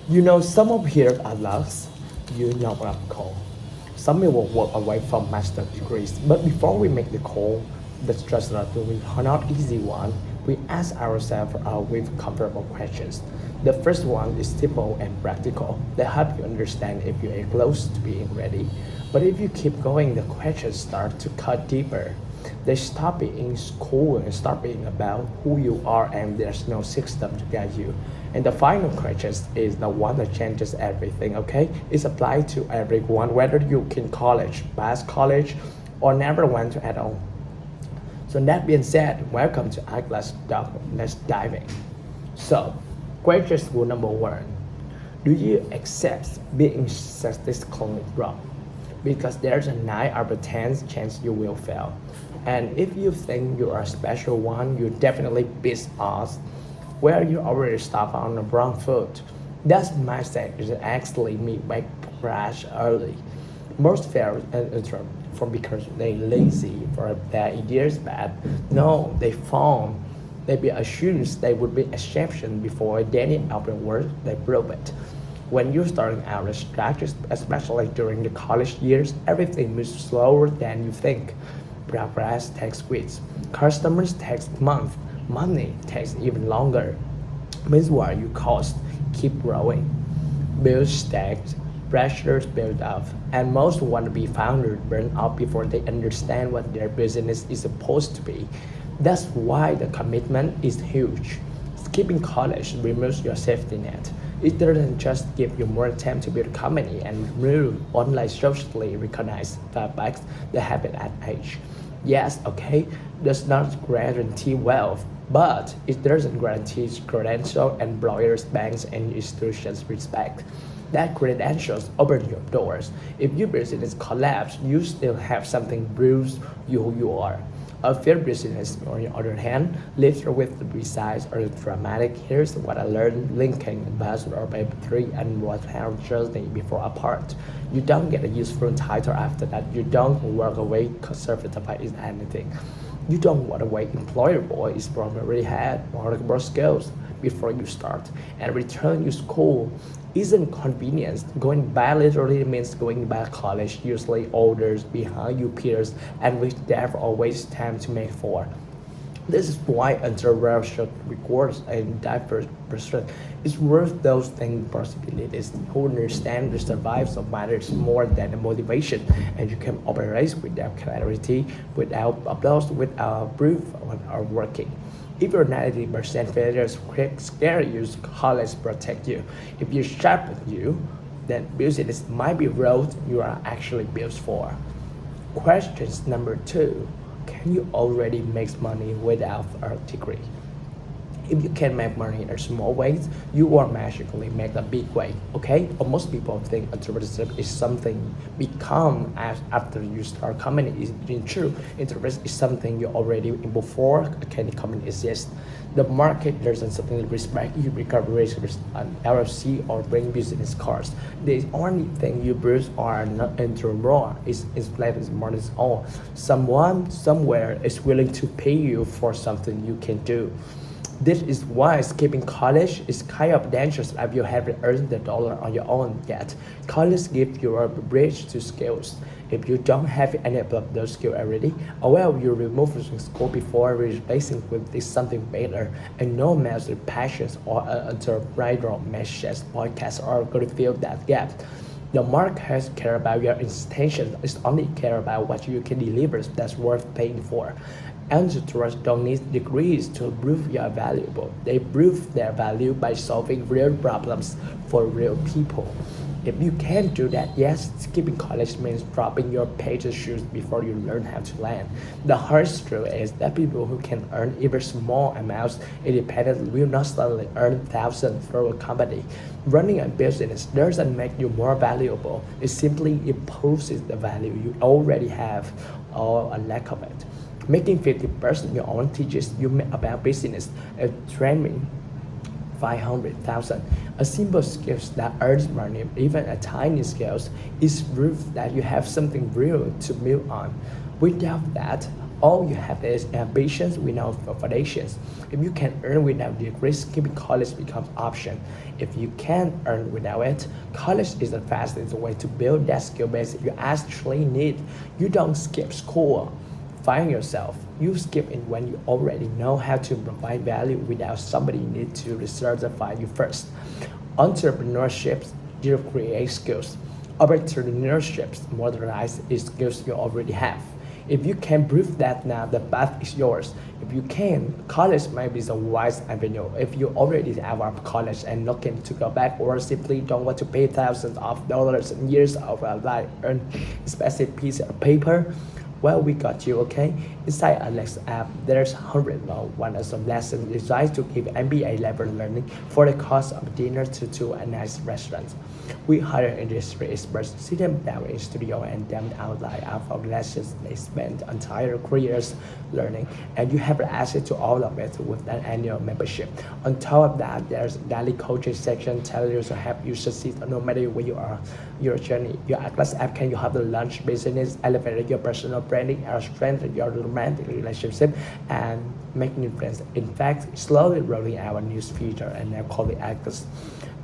You know, some of here are lost. You know what I'm called. Some people walk away from master degrees, but before we make the call, that's just not easy one. We ask ourselves with comfortable questions. The first one is simple and practical. They help you understand if you are close to being ready. But if you keep going, the questions start to cut deeper. They stop being school and start being about who you are, and there's no system to guide you. And the final question is the one that changes everything, okay? It's applied to everyone, whether you can college, pass college, or never went to at all. So that being said, welcome to iClass Doc. Let's dive in. So, question rule number one. Do you accept being statistically wrong? Because there's a 9 out of 10 chance you will fail. And if you think you are a special one, you definitely beat odds where you already start on the wrong foot. That mindset is actually me by crash early. Most fail from because they lazy or their ideas bad. No, they fall. They be assumed they would be exception before getting out the work, they prove it. When you're starting out as graduates, especially during the college years, everything moves slower than you think. Progress takes weeks, customers takes months, money takes even longer. Meanwhile, your costs keep growing. Bills stacked, pressures build up, and most wannabe founders burn out before they understand what their business is supposed to be. That's why the commitment is huge. Skipping college removes your safety net. It doesn't just give you more time to build a company and remove only socially recognized feedbacks that happen at age. Yes, okay, does not guarantee wealth, but it doesn't guarantee credential employers, banks, and institutions respect. That credentials open your doors. If your business collapse, you still have something proves you who you are. A fair business, on the other hand, lives with the precise or the dramatic. Here's what I learned linking Ambassador or Baby 3 and what our journey before apart. You don't get a useful title after that. You don't work away conservative is anything. You don't want to wait employable is primarily had marketable skills before you start and return to school isn't convenience. Going back literally means going back college, usually older behind your peers and with therefore always time to make for. This is why entrepreneurship rewards a diverse person is worth those things possibilities who understand the survival matters more than the motivation and you can operate without clarity, without applause, without proof of working. If your 90% failures scare you, college protect you. If you sharpen you, then business might be road you are actually built for. Questions number two. Can you already make money without a degree? If you can make money in a small ways, you will magically make a big way. Okay? Or most people think entrepreneurship is something become as after you start company. Is in true. Entrepreneurship is something you already in before a candy company exists. The market doesn't certainly respect you regardless of an LLC or bring business cards. The only thing you bring are not entrepreneur is planned more than all. Someone somewhere is willing to pay you for something you can do. This is why skipping college is kind of dangerous if you haven't earned the dollar on your own yet. College gives you a bridge to skills. If you don't have any of those skills already, or well, you remove from school before replacing with this something better, and no matter passions or entrepreneurial messages, podcasts are going to fill that gap. The market has care about your intentions. It's only care about what you can deliver that's worth paying for. Entrepreneurs don't need degrees to prove you are valuable. They prove their value by solving real problems for real people. If you can't do that, yes, skipping college means dropping your pager shoes before you learn how to land. The harsh truth is that people who can earn even small amounts independently will not suddenly earn thousands through a company. Running a business doesn't make you more valuable. It simply improves the value you already have or a lack of it. Making 50% your own teaches you about business and training 500,000. A simple skill that earns money, even a tiny skill, is proof that you have something real to build on. Without that, all you have is ambitions without foundations. If you can earn without degrees, skipping college becomes option. If you can't earn without it, college is the fastest way to build that skill base you actually need. You don't skip school. Find yourself. You skip it when you already know how to provide value without somebody need to recertify you first. Entrepreneurship, you create skills. Entrepreneurship modernize skills you already have. If you can prove that now, the path is yours. If you can, college might be the wise avenue. If you already have a college and looking to go back, or simply don't want to pay thousands of dollars and years of a life earn a specific piece of paper, well, we got you, okay? Inside Alex app, there's hundreds of one of some lessons designed to give MBA level learning for the cost of dinner to a nice restaurant. We hire industry experts, sit them down in studio and them outline of lessons they spend entire careers learning, and you have access to all of it with an annual membership. On top of that, there's a daily coaching section telling you to help you succeed no matter where you are, your journey. Your Atlas app can you help the launch business, elevate your personal branding, or strengthen your romantic relationship, and make new friends. In fact, slowly rolling out a new feature and now call it Atlas.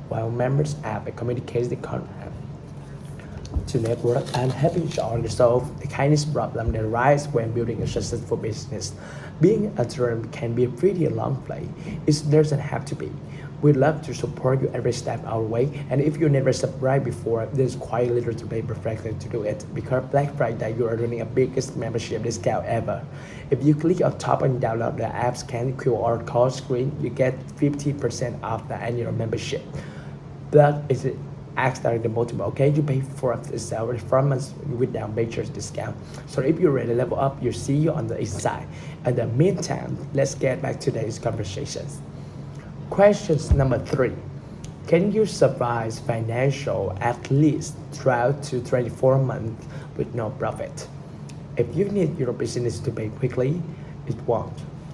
While members app communicates the content to network and helping each other solve the kindness problem that arise when building a successful business. Being a term can be a pretty long play. It doesn't have to be. We'd love to support you every step our way, and if you never subscribed before, there's quite little to pay perfectly to do it, because Black Friday you are running a biggest membership discount ever. If you click on top and download the app scan QR code screen, you get 50% off the annual membership. That is actually the multiple, okay? You pay for the salary for months without major discount. So if you're ready to level up, you'll see you on the east side. In the meantime, let's get back to today's conversations. Questions number 3. Can you survive financial at least 12 to 24 months with no profit? If you need your business to pay quickly, it won't.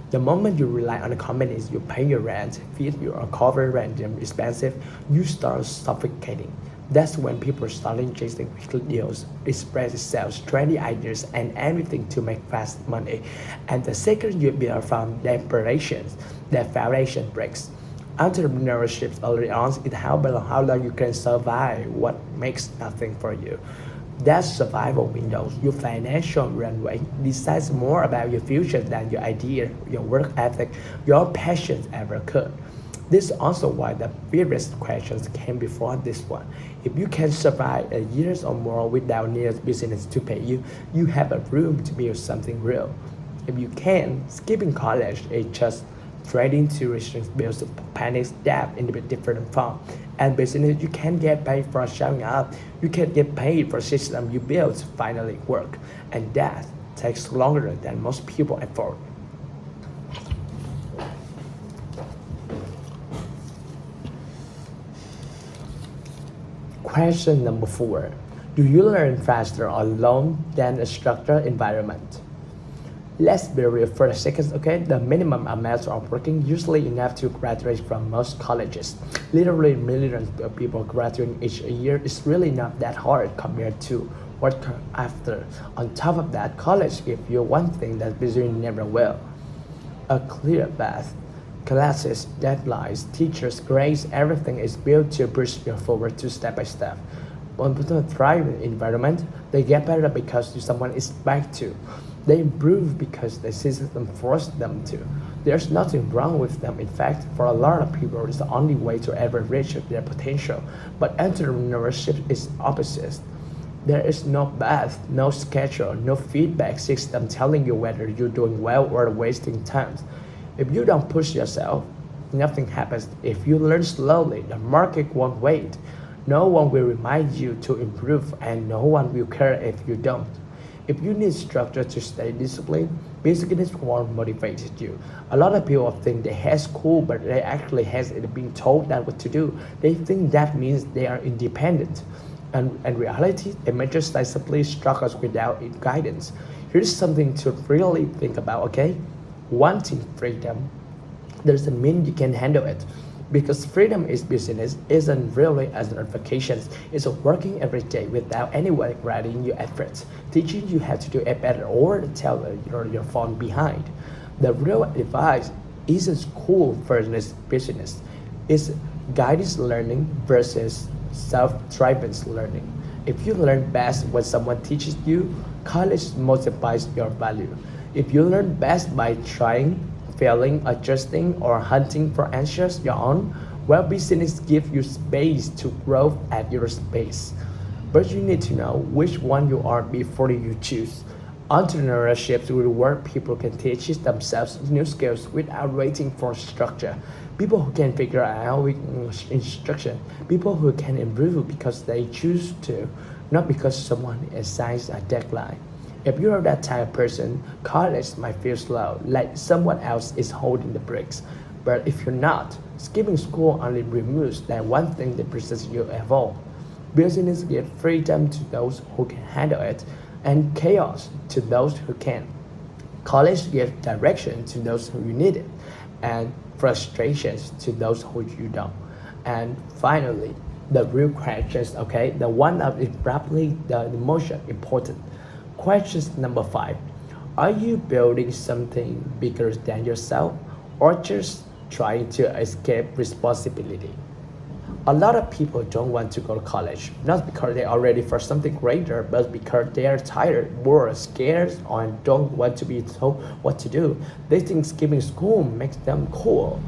The moment you rely on the companies you pay your rent, feed your cover random expensive, you start suffocating. That's when people start chasing quick deals, express sales, trendy ideas, and everything to make fast money. And the second you build from desperation, that foundation breaks. Entrepreneurship early on is how long you can survive what makes nothing for you. That survival window, your financial runway, decides more about your future than your idea, your work ethic, your passions ever could. This is also why the various questions came before this one. If you can survive a year or more without needing business to pay you, you have a room to build something real. If you can, skipping college is just trading tuition bills, panic debt in a different form. And business, you can get paid for showing up. You can get paid for system you build to finally work. And that takes longer than most people afford. Question number 4. Do you learn faster alone than a structured environment? Let's be real for a second, okay? The minimum amount of working usually enough to graduate from most colleges. Literally millions of people graduating each year is really not that hard compared to what comes after. On top of that, college gives you one thing that business never will: a clear path. Classes, deadlines, teachers, grades, everything is built to push you forward to step by step. On a thriving environment, they get better because someone is back to. They improve because the system forced them to. There's nothing wrong with them. In fact, for a lot of people, it's the only way to ever reach their potential. But entrepreneurship is opposite. There is no path, no schedule, no feedback system telling you whether you're doing well or wasting time. If you don't push yourself, nothing happens. If you learn slowly, the market won't wait. No one will remind you to improve, and no one will care if you don't. If you need structure to stay disciplined, business won't motivate you. A lot of people think they hate school, but they actually hate it being told that what to do. They think that means they are independent. And in reality, they may just simply struggles without guidance. Here's something to really think about, okay? Wanting freedom doesn't mean you can handle it. Because freedom is business isn't really as a vacation. It's a working every day without anyone grading your efforts, teaching you how to do it better or tell you're falling behind. The real advice isn't school versus business. It's guided learning versus self-driven learning. If you learn best when someone teaches you, college multiplies your value. If you learn best by trying, failing, adjusting, or hunting for answers your own, well, business gives you space to grow at your space. But you need to know which one you are before you choose. Entrepreneurship is where people can teach themselves new skills without waiting for structure. People who can figure out with instruction. People who can improve because they choose to, not because someone assigns a deadline. If you are that type of person, college might feel slow, like someone else is holding the brakes. But if you're not, skipping school only removes that one thing that prevents you evolve. Business gives freedom to those who can handle it, and chaos to those who can. College gives direction to those who need it, and frustrations to those who you don't. And finally, the real questions, okay, the one that is probably the most important. Question number 5. Are you building something bigger than yourself or just trying to escape responsibility? A lot of people don't want to go to college, not because they are ready for something greater, but because they are tired, bored, scared, or don't want to be told what to do. They think skipping school makes them cool.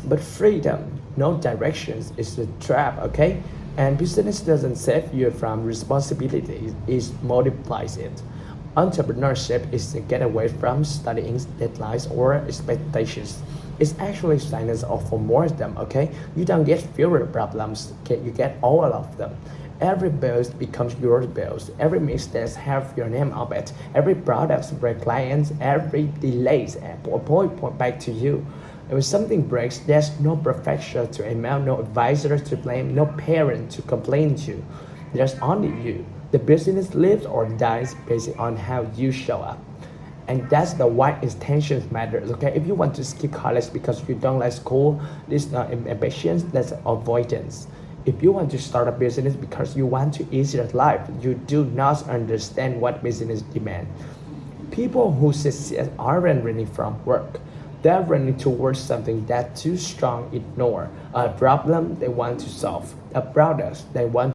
But freedom, no directions, is a trap, okay? And business doesn't save you from responsibilities, it multiplies it. Entrepreneurship is to get away from studying deadlines or expectations. It's actually signs up for more of them, okay? You don't get fewer problems, okay? You get all of them. Every bill becomes your bills. Every mistake has your name on it. Every product break clients, every delays point back to you. And when something breaks, there's no professor to email, no advisor to blame, no parent to complain to. There's only you. The business lives or dies based on how you show up. And that's the why intentions matter. Okay, if you want to skip college because you don't like school, this is not ambitions, that's avoidance. If you want to start a business because you want to ease your life, you do not understand what business demands. People who succeed aren't running from work. They're running towards something that's too strong ignore. A problem they want to solve. A product they want